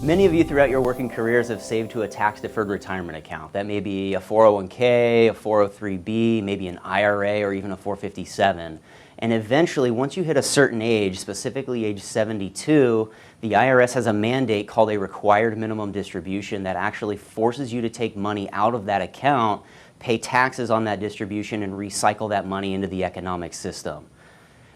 Many of you throughout your working careers have saved to a tax-deferred retirement account. That may be a 401k, a 403b, maybe an IRA, or even a 457. And eventually, once you hit a certain age, specifically age 72, the IRS has a mandate called a required minimum distribution that actually forces you to take money out of that account, pay taxes on that distribution, and recycle that money into the economic system.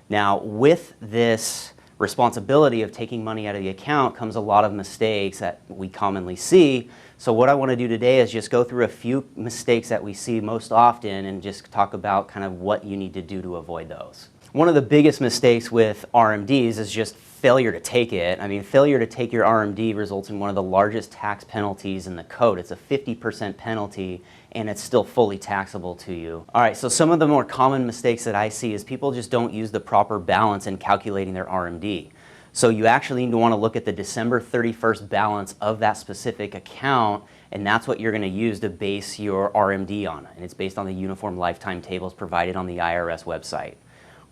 Now, with this responsibility of taking money out of the account comes a lot of mistakes that we commonly see. So what I want to do today is just go through a few mistakes that we see most often and just talk about kind of what you need to do to avoid those. One of the biggest mistakes with RMDs is just failure to take it. I mean, failure to take your RMD results in one of the largest tax penalties in the code. It's a 50% penalty, and it's still fully taxable to you. All right, so some of the more common mistakes that I see is people just don't use the proper balance in calculating their RMD. So you actually need to want to look at the December 31st balance of that specific account, and that's what you're going to use to base your RMD on. And it's based on the uniform lifetime tables provided on the IRS website.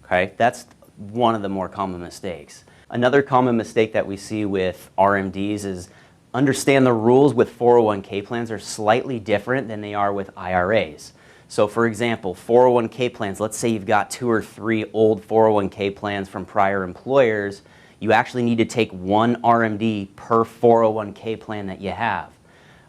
Okay, that's one of the more common mistakes. Another common mistake that we see with RMDs is understand the rules with 401k plans are slightly different than they are with IRAs. So for example, 401k plans, let's say you've got 2 or 3 old 401k plans from prior employers, you actually need to take one RMD per 401k plan that you have.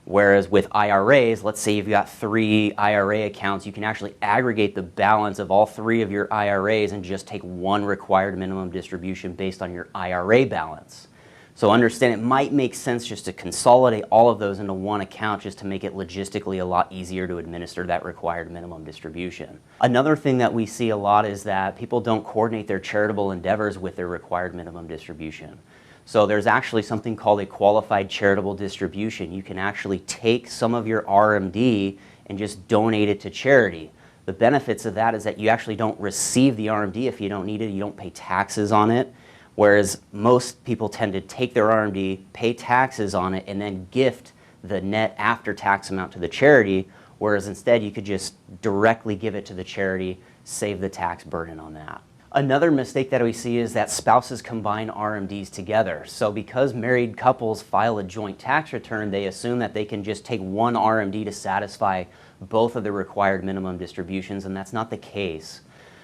Whereas with IRAs, let's say you've got 3 IRA accounts, you can actually aggregate the balance of all 3 of your IRAs and just take one required minimum distribution based on your IRA balance. So understand it might make sense just to consolidate all of those into one account just to make it logistically a lot easier to administer that required minimum distribution. Another thing that we see a lot is that people don't coordinate their charitable endeavors with their required minimum distribution. So there's actually something called a qualified charitable distribution. You can actually take some of your RMD and just donate it to charity. The benefits of that is that you actually don't receive the RMD if you don't need it. You don't pay taxes on it. Whereas most people tend to take their RMD, pay taxes on it, and then gift the net after-tax amount to the charity, whereas instead you could just directly give it to the charity, save the tax burden on that. Another mistake that we see is that spouses combine RMDs together. So because married couples file a joint tax return, they assume that they can just take one RMD to satisfy both of the required minimum distributions, and that's not the case.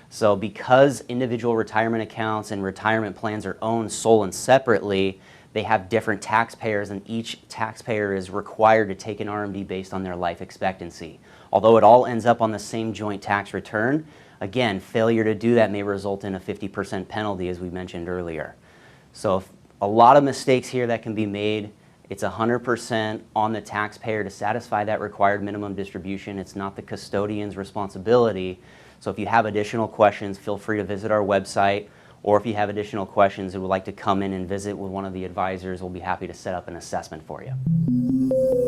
So because individual retirement accounts and retirement plans are owned sole and separately, they have different taxpayers, and each taxpayer is required to take an RMD based on their life expectancy. Although it all ends up on the same joint tax return, again, failure to do that may result in a 50% penalty, as we mentioned earlier. So a lot of mistakes here that can be made. It's 100% on the taxpayer to satisfy that required minimum distribution. It's not the custodian's responsibility. So if you have additional questions, feel free to visit our website, or if you have additional questions and would like to come in and visit with one of the advisors, we'll be happy to set up an assessment for you.